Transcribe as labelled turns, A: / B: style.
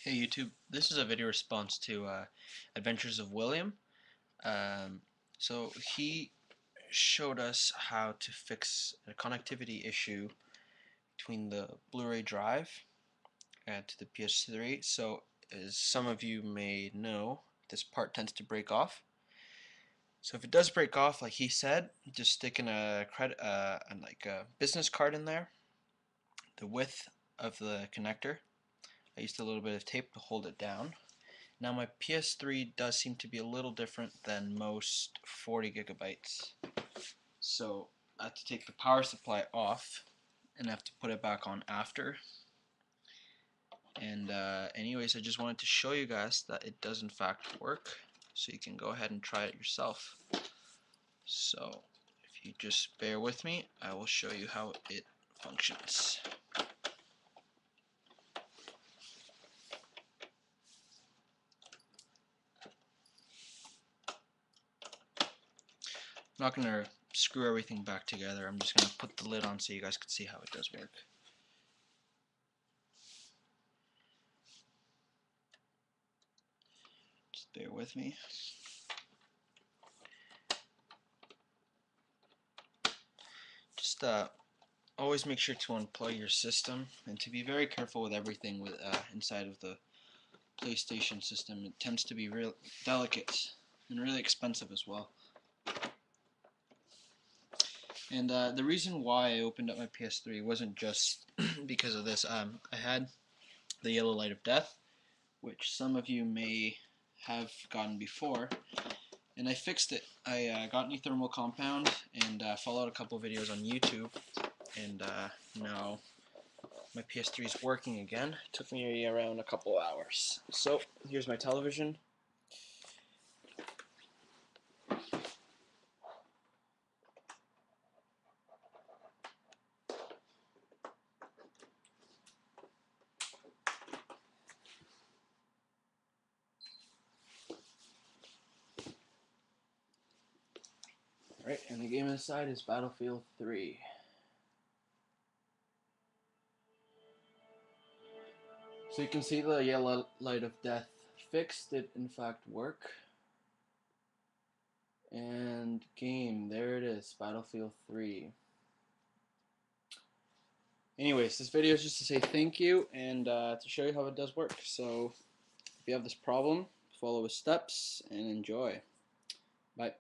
A: Hey YouTube, this is a video response to Adventures of William. So he showed us how to fix a connectivity issue between the Blu-ray drive to the PS3. So as some of you may know, this part tends to break off. So if it does break off, like he said, just stick in a like a business card in there, the width of the connector. I used a little bit of tape to hold it down. Now my PS3 does seem to be a little different than most 40 gigabytes. So I have to take the power supply off and I have to put it back on after. And anyways, I just wanted to show you guys that it does in fact work, so you can go ahead and try it yourself. So if you just bear with me, I will show you how it functions. I'm not going to screw everything back together. I'm just going to put the lid on so you guys can see how it does work. Just bear with me. Just always make sure to unplug your system and to be very careful with everything with inside of the PlayStation system. It tends to be real delicate and really expensive as well. And the reason why I opened up my PS3 wasn't just because of this. I had the yellow light of death, which some of you may have gotten before, and I fixed it. I got new thermal compound and followed a couple of videos on YouTube, and now my PS3 is working again. It took me around a couple hours. So here's my television. Alright, and the game inside is Battlefield 3. So you can see the yellow light of death fixed. Did in fact work. And game, there it is, Battlefield 3. Anyways, this video is just to say thank you and to show you how it does work. So if you have this problem, follow the steps and enjoy. Bye.